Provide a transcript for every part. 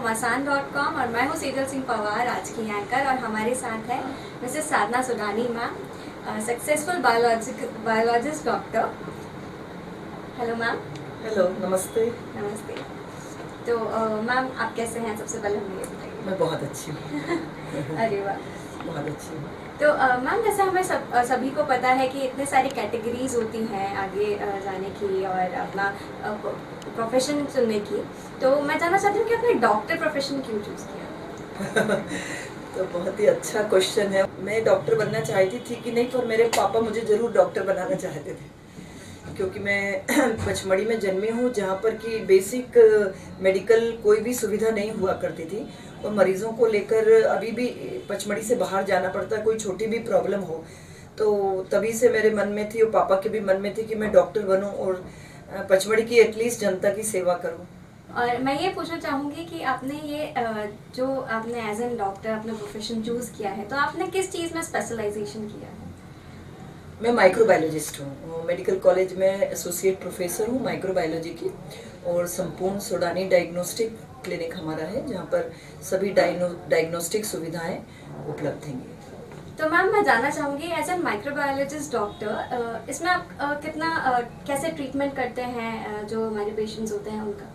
घमासान.com और मैं हूँ सेजल सिंह पवार, आज की एंकर। और हमारे साथ है Mrs Sadhana Sudani ma'am, successful biologist doctor. Hello ma'am. Hello, नमस्ते। नमस्ते। तो मैम आप कैसे हैं? सबसे पहले हमें ये बताइए। मैं बहुत अच्छी हूँ। अरे वाह, बहुत अच्छी हूँ। तो मैम जैसे हमें सभी को पता है कि इतने सारी कैटेगरीज होती हैं आगे जाने की और अपना प्रोफेशन चुनने की, तो मैं जानना चाहती हूँ कि आपने डॉक्टर प्रोफेशन क्यों चूज़ किया? तो बहुत ही अच्छा क्वेश्चन है। मैं डॉक्टर बनना चाहती थी कि नहीं, पर मेरे पापा मुझे ज़रूर डॉक्टर बनाना चाहते थे, क्योंकि मैं पचमढ़ी में जन्मी हूँ, जहाँ पर कि बेसिक मेडिकल कोई भी सुविधा नहीं हुआ करती थी और मरीजों को लेकर अभी भी पचमढ़ी से बाहर जाना पड़ता है, कोई छोटी भी प्रॉब्लम हो। तो तभी से मेरे मन में थी और पापा के भी मन में थी कि मैं डॉक्टर बनूं और पचमढ़ी की एटलीस्ट जनता की सेवा करूं। और मैं ये पूछना चाहूँगी कि आपने ये जो आपने एज एन डॉक्टर अपना प्रोफेशन चूज़ किया है, तो आपने किस चीज़ में स्पेशलाइजेशन किया है? मैं माइक्रोबायोलॉजिस्ट हूँ, मेडिकल कॉलेज में एसोसिएट प्रोफेसर हूँ माइक्रोबायोलॉजी की। और संपूर्ण सुडानी डायग्नोस्टिक क्लिनिक हमारा है, जहाँ पर सभी डायग्नोस्टिक सुविधाएं उपलब्ध हैं। तो मैम मैं जानना चाहूँगी एज एन माइक्रोबायोलॉजिस्ट डॉक्टर, इसमें आप कितना कैसे ट्रीटमेंट करते हैं जो हमारे पेशेंट्स होते हैं उनका?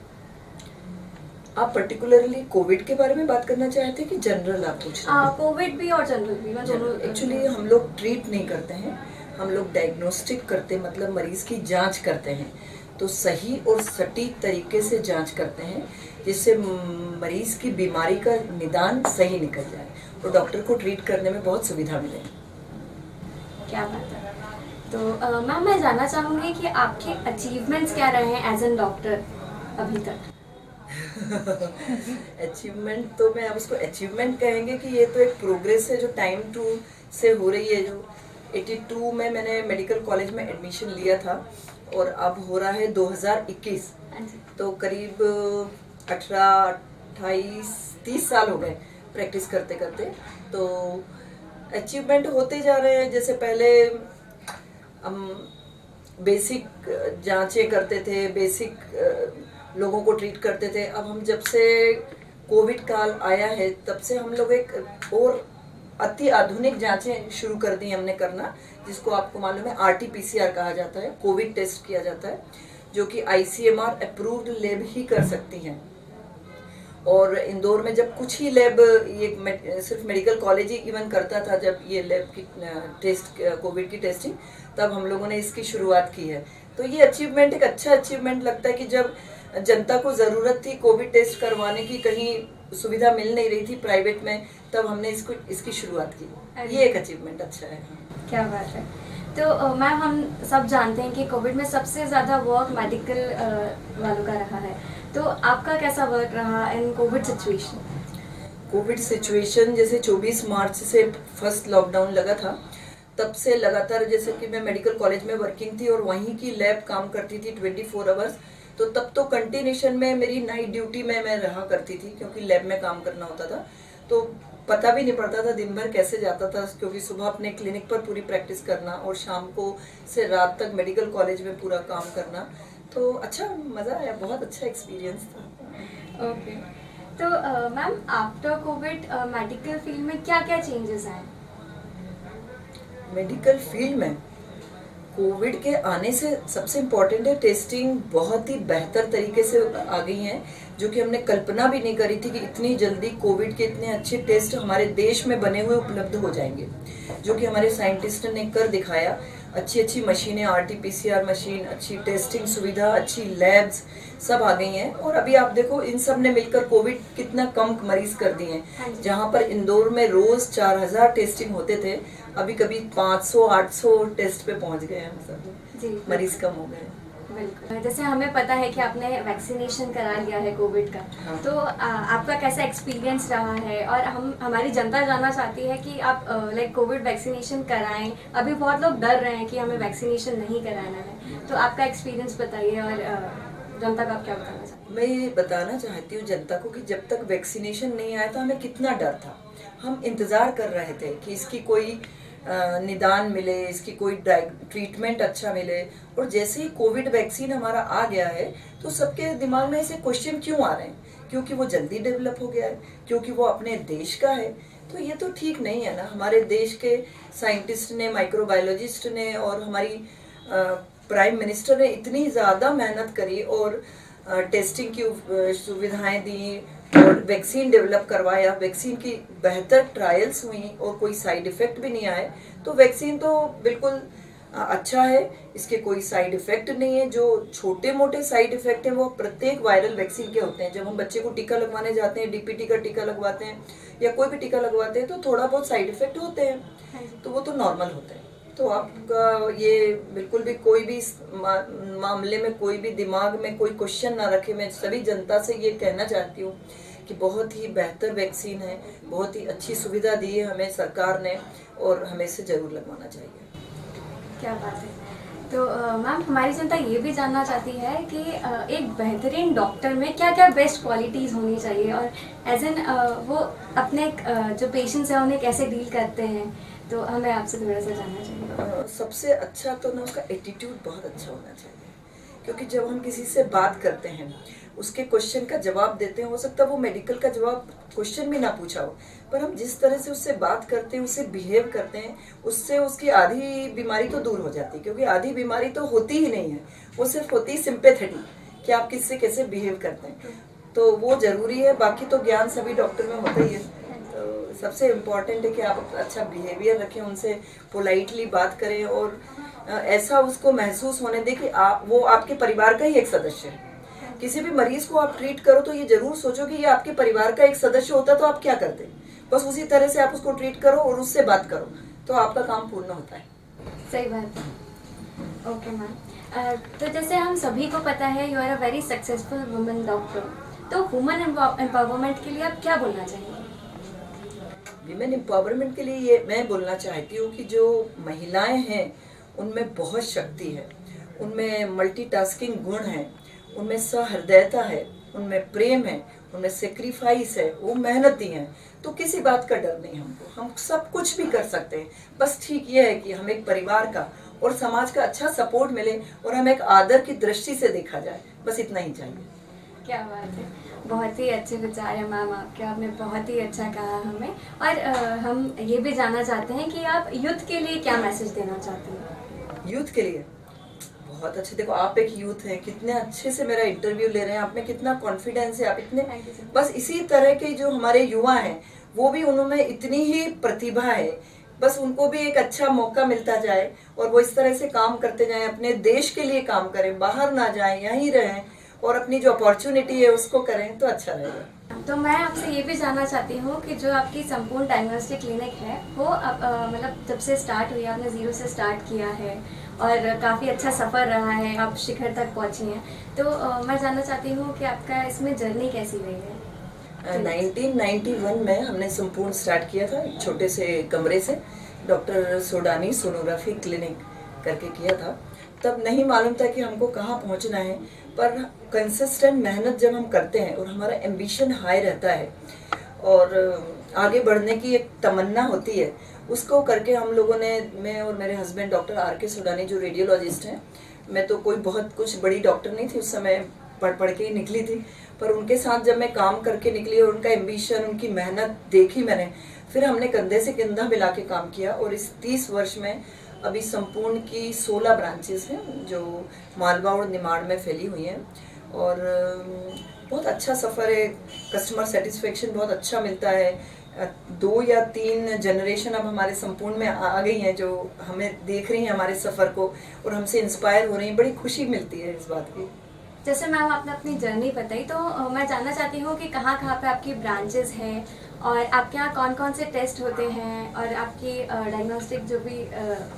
आप पर्टिकुलरली कोविड के बारे में बात करना चाहते हैं कि जनरल आप पूछ रहे हैं? कोविड भी और जनरल भी, मैं दोनों। एक्चुअली हम लोग ट्रीट नहीं करते हैं, हम लोग डायग्नोस्टिक करते हैं, मतलब मरीज की जांच करते हैं। तो सही और सटीक तरीके से जांच करते हैं, जिससे मरीज की बीमारी का निदान सही निकल जाए और डॉक्टर को ट्रीट करने में बहुत सुविधा मिले। क्या बात है। तो मैम मैं जानना चाहूँगी कि आपके अचीवमेंट्स क्या रहे हैं एज एन डॉक्टर अभी तक? अचीवमेंट तो मैं अब उसको अचीवमेंट कहेंगे कि ये तो एक प्रोग्रेस है जो टाइम टू से हो रही है। जो 82 में मैंने मेडिकल कॉलेज में एडमिशन लिया था और अब हो रहा है 2021, तो करीब 18, 28, 30 साल हो गए प्रैक्टिस करते करते। तो अचीवमेंट होते जा रहे हैं। जैसे पहले हम बेसिक जांचें करते थे, बेसिक लोगों को ट्रीट करते थे। अब हम जब से कोविड काल आया है तब से हम लोग एक और अति आधुनिक जांचें शुरू कर दी हमने करना, जिसको आपको मालूम है RT-PCR कहा जाता है। कोविड टेस्ट किया जाता है, जो कि ICMR अप्रूव्ड लैब ही कर सकती हैं। और इंदौर में जब कुछ ही लैब, ये सिर्फ मेडिकल कॉलेज ही इवन करता था जब ये लैब की टेस्ट, कोविड की टेस्टिंग, तब हम लोगों ने इसकी शुरुआत की है। तो ये अचीवमेंट एक अच्छा अचीवमेंट लगता है कि जब जनता को ज़रूरत थी कोविड टेस्ट करवाने की, कहीं सुविधा मिल नहीं रही थी प्राइवेट में, तब हमने इसकी शुरुआत की। ये एक अचीवमेंट अच्छा है। क्या बात है। तो मैम हम सब जानते हैं कि कोविड में सबसे ज़्यादा वर्क मेडिकल वालों का रहा है, तो आपका कैसा वर्क रहा इन कोविड सिचुएशन? कोविड सिचुएशन जैसे 24 मार्च से फर्स्ट लॉकडाउन लगा था, तब से लगातार, जैसे कि मैं मेडिकल कॉलेज में वर्किंग थी और वहीं की लैब काम करती थी 24 आवर्स, तो तब तो कंटिन्यूशन में मेरी नाइट ड्यूटी में मैं रहा करती थी, क्योंकि लैब में काम करना होता था। तो पता भी नहीं पड़ता था दिन भर कैसे जाता था, क्योंकि सुबह अपने क्लिनिक पर पूरी प्रैक्टिस करना और शाम को से रात तक मेडिकल कॉलेज में पूरा काम करना। तो अच्छा मज़ा आया, बहुत अच्छा एक्सपीरियंस था। ओके। तो ma'am after Covid medical field में क्या क्या चेंजेस आए? मेडिकल फील्ड में कोविड के आने से सबसे इम्पोर्टेंट है टेस्टिंग बहुत ही बेहतर तरीके से आ गई हैं, जो कि हमने कल्पना भी नहीं करी थी कि इतनी जल्दी कोविड के इतने अच्छे टेस्ट हमारे देश में बने हुए उपलब्ध हो जाएंगे, जो कि हमारे साइंटिस्ट ने कर दिखाया। अच्छी अच्छी मशीनें, RT-PCR मशीन, अच्छी टेस्टिंग सुविधा, अच्छी लैब्स सब आ गई हैं। और अभी आप देखो इन सब ने मिलकर कोविड कितना कम मरीज कर दिए हैं। जहाँ पर इंदौर में रोज 4000 टेस्टिंग होते थे, अभी कभी 500-800 टेस्ट पे पहुँच गए हैं, सब मरीज कम हो गए। बिल्कुल। जैसे हमें पता है कि आपने वैक्सीनेशन करा लिया है कोविड का, हाँ। तो आपका कैसा एक्सपीरियंस रहा है? और हमारी जनता जानना चाहती है कि आप लाइक कोविड वैक्सीनेशन कराएं। अभी बहुत लोग डर रहे हैं कि हमें वैक्सीनेशन नहीं कराना है, तो आपका एक्सपीरियंस बताइए और जनता को आप क्या बताना चाहते हैं? मैं ये बताना चाहती हूँ जनता को कि जब तक वैक्सीनेशन नहीं आया था हमें कितना डर था। हम इंतज़ार कर रहे थे कि इसकी कोई निदान मिले, इसकी कोई ट्रीटमेंट अच्छा मिले। और जैसे ही कोविड वैक्सीन हमारा आ गया है तो सबके दिमाग में ऐसे क्वेश्चन क्यों आ रहे हैं? क्योंकि वो जल्दी डेवलप हो गया है, क्योंकि वो अपने देश का है। तो ये तो ठीक नहीं है ना। हमारे देश के साइंटिस्ट ने, माइक्रोबायोलॉजिस्ट ने और हमारी प्राइम मिनिस्टर ने इतनी ज़्यादा मेहनत करी और टेस्टिंग की सुविधाएं दी और वैक्सीन डेवलप करवाया, वैक्सीन की बेहतर ट्रायल्स हुई और कोई साइड इफ़ेक्ट भी नहीं आए। तो वैक्सीन तो बिल्कुल अच्छा है, इसके कोई साइड इफ़ेक्ट नहीं है। जो छोटे मोटे साइड इफ़ेक्ट हैं वो प्रत्येक वायरल वैक्सीन के होते हैं। जब हम बच्चे को टीका लगवाने जाते हैं, डीपीटी का टीका लगवाते हैं या कोई भी टीका लगवाते हैं, तो थोड़ा बहुत साइड इफ़ेक्ट होते हैं, तो वो तो नॉर्मल होते हैं। तो आपका ये बिल्कुल भी कोई भी मामले में कोई भी दिमाग में कोई क्वेश्चन ना रखे। मैं सभी जनता से ये कहना चाहती हूँ कि बहुत ही बेहतर वैक्सीन है, बहुत ही अच्छी सुविधा दी है हमें सरकार ने और हमें इसे ज़रूर लगवाना चाहिए। क्या बात है। तो मैम, हमारी जनता ये भी जानना चाहती है कि एक बेहतरीन डॉक्टर में क्या क्या बेस्ट क्वालिटीज़ होनी चाहिए और एज एन वो अपने जो पेशेंट्स हैं उन्हें कैसे डील करते हैं, तो हमें आपसे थोड़ा सा जानना चाहिए। सबसे अच्छा तो ना उसका एटीट्यूड बहुत अच्छा होना चाहिए। क्योंकि जब हम किसी से बात करते हैं, उसके क्वेश्चन का जवाब देते हैं, हो सकता है वो मेडिकल का जवाब क्वेश्चन भी ना पूछा हो, पर हम जिस तरह से उससे बात करते हैं, उससे बिहेव करते हैं, उससे उसकी आधी बीमारी तो दूर हो जाती है। क्योंकि आधी बीमारी तो होती ही नहीं है, वो सिर्फ होती है सिंपैथेटी, कि आप किससे कैसे बिहेव करते हैं। तो वो ज़रूरी है। बाकी तो ज्ञान सभी डॉक्टर में होता ही है। तो सबसे इम्पॉर्टेंट है कि आप अच्छा बिहेवियर रखें, उनसे पोलाइटली बात करें और ऐसा उसको महसूस होने दें कि वो आपके परिवार का ही एक सदस्य है। किसी भी मरीज को आप ट्रीट करो तो ये जरूर सोचो कि ये आपके परिवार का एक सदस्य होता तो आप क्या करते। बस उसी तरह से आप उसको ट्रीट करो और उससे बात करो, तो आपका काम पूर्ण होता है। सही बात है। ओके मैम, तो जैसे हम सभी को पता है, you are a very successful women doctor, तो वुमेन एम्पावरमेंट के लिए आप क्या बोलना चाहेंगे? विमेन एम्पावरमेंट के लिए ये मैं बोलना चाहती हूँ कि जो महिलाएं हैं उनमें बहुत शक्ति है, उनमें मल्टीटास्किंग गुण है, उनमें सहृदयता है, उनमें प्रेम है, उनमें सेक्रीफाइस है, वो मेहनती हैं। तो किसी बात का डर नहीं हमको, हम सब कुछ भी कर सकते हैं। बस ठीक ये है कि हम एक परिवार का और समाज का अच्छा सपोर्ट मिले और हम एक आदर की दृष्टि से देखा जाए, बस इतना ही चाहिए। क्या बात है, बहुत ही अच्छे विचार है मैम आपके, आपने बहुत ही अच्छा कहा हमें। और हम ये भी जानना चाहते हैं कि आप यूथ के लिए क्या मैसेज देना चाहते हैं? यूथ के लिए बहुत अच्छे, देखो आप एक यूथ हैं, कितने अच्छे से मेरा इंटरव्यू ले रहे हैं, आप में कितना कॉन्फिडेंस है, आप इतने, बस इसी तरह के जो हमारे युवा हैं वो भी उनमें इतनी ही प्रतिभा है। बस उनको भी एक अच्छा मौका मिलता जाए और वो इस तरह से काम करते जाएं, अपने देश के लिए काम करें, बाहर ना जाएं, यहीं रहें और अपनी जो अपॉर्चुनिटी है उसको करें, तो अच्छा रहेगा। तो मैं आपसे ये भी जानना चाहती हूँ कि जो आपकी संपूर्ण डायग्नोस्टिक क्लिनिक है वो मतलब जब से स्टार्ट हुई, आपने ज़ीरो से स्टार्ट किया है और काफ़ी अच्छा सफ़र रहा है, आप शिखर तक पहुँची हैं, तो मैं जानना चाहती हूँ कि आपका इसमें जर्नी कैसी रही है? 1991 में हमने संपूर्ण स्टार्ट किया था, एक छोटे से कमरे से, डॉक्टर सोडानी सोनोग्राफी क्लिनिक करके किया था। तब नहीं मालूम था कि हमको कहाँ पहुँचना है, पर कंसिस्टेंट मेहनत जब हम करते हैं और हमारा एम्बिशन हाई रहता है और आगे बढ़ने की एक तमन्ना होती है, उसको करके हम लोगों ने, मैं और मेरे हस्बैंड डॉक्टर RK सोडानी जो रेडियोलॉजिस्ट हैं, मैं तो कोई बहुत कुछ बड़ी डॉक्टर नहीं थी उस समय, पढ़ के ही निकली थी, पर उनके साथ जब मैं काम करके निकली और उनका एम्बिशन, उनकी मेहनत देखी मैंने, फिर हमने कंधे से कंधा मिला के काम किया और इस 30 वर्ष में अभी संपूर्ण की 16 ब्रांचेस हैं जो मालवा और निमाड़ में फैली हुई हैं और बहुत अच्छा सफ़र है। कस्टमर सेटिस्फेक्शन बहुत अच्छा मिलता है। 2 या 3 जनरेशन अब हमारे संपूर्ण में आ गई हैं जो हमें देख रही हैं हमारे सफ़र को और हमसे इंस्पायर हो रही हैं। बड़ी खुशी मिलती है इस बात की। जैसे मैम आपने अपनी जर्नी बताई, तो मैं जानना चाहती हूँ कि कहाँ कहाँ पे आपकी ब्रांचेस हैं और आपके यहाँ कौन कौन से टेस्ट होते हैं और आपकी डायग्नोस्टिक जो भी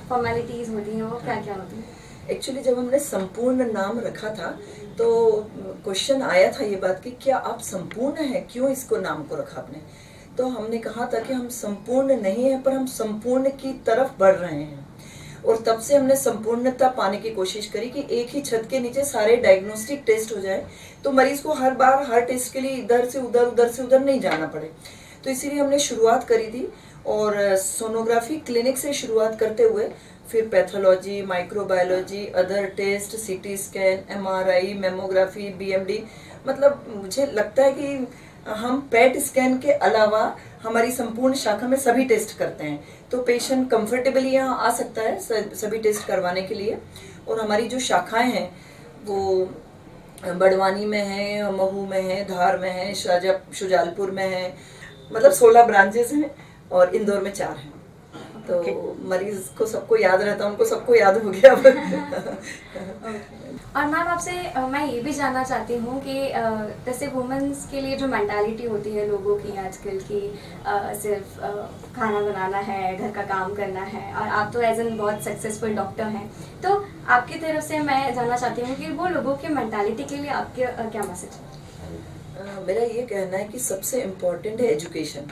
फॉर्मेलिटीज़ होती हैं वो क्या क्या होती हैं? एक्चुअली जब हमने संपूर्ण नाम रखा था तो क्वेश्चन आया था ये बात कि क्या आप संपूर्ण हैं, क्यों इसको नाम को रखा आपने? तो हमने कहा था कि हम संपूर्ण नहीं हैं पर हम संपूर्ण की तरफ बढ़ रहे हैं और तब से हमने संपूर्णता पाने की कोशिश करी कि एक ही छत के नीचे सारे डायग्नोस्टिक टेस्ट हो जाए तो मरीज को हर बार हर टेस्ट के लिए इधर से उधर नहीं जाना पड़े। तो इसीलिए हमने शुरुआत करी थी और सोनोग्राफी क्लिनिक से शुरुआत करते हुए फिर pathology, microbiology, other test, CT scan, MRI, mammography, BMD, मतलब मुझे लगता है कि हम पेट स्कैन के अलावा हमारी संपूर्ण शाखा में सभी टेस्ट करते हैं। तो पेशेंट कंफर्टेबली यहाँ आ सकता है सभी टेस्ट करवाने के लिए। और हमारी जो शाखाएं हैं वो बड़वानी में है, महू में है, धार में है, शुजालपुर में है, मतलब 16 ब्रांचेस हैं और इंदौर में 4 हैं। तो मरीज को सबको याद रहता है, उनको सबको याद हो गया अब। और मैम आपसे मैं ये भी जानना चाहती हूँ कि जैसे वुमेन्स के लिए जो मेंटालिटी होती है लोगों की आजकल की, सिर्फ खाना बनाना है, घर का काम करना है, और आप तो एज एन बहुत सक्सेसफुल डॉक्टर हैं, तो आपकी तरफ से मैं जानना चाहती हूँ कि वो लोगों की मेंटालिटी के लिए आपके क्या मैसेज है? मेरा ये कहना है कि सबसे इम्पोर्टेंट है एजुकेशन।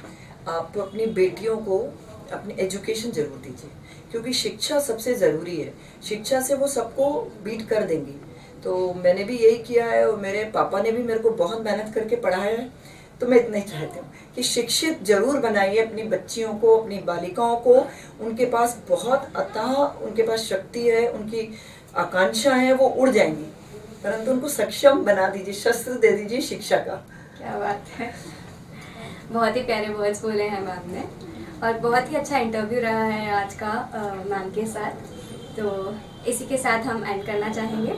आप अपनी बेटियों को अपनी एजुकेशन जरूर दीजिए, क्योंकि शिक्षा सबसे ज़रूरी है। शिक्षा से वो सबको बीट कर देंगी। तो मैंने भी यही किया है और मेरे पापा ने भी मेरे को बहुत मेहनत करके पढ़ाया है। तो मैं इतना ही चाहती हूँ कि शिक्षित जरूर बनाइए अपनी बच्चियों को, अपनी बालिकाओं को। उनके पास बहुत अथाह उनके पास शक्ति है, उनकी आकांक्षा है, वो उड़ जाएंगी, परंतु उनको सक्षम बना दीजिए, शस्त्र दे दीजिए शिक्षा का। क्या बात है, बहुत ही प्यारे वर्ड्स बोले हैं मैम ने, और बहुत ही अच्छा इंटरव्यू रहा है आज का मैम के साथ। तो इसी के साथ हम एंड करना चाहेंगे।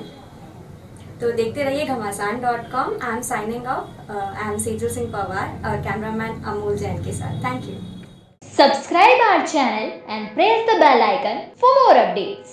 तो देखते रहिए Ghamasan dot com. I am signing off. I am Sejal Singh Pawar और कैमरामैन अमोल जैन के साथ। Thank you. Subscribe our channel and press the bell icon for more updates.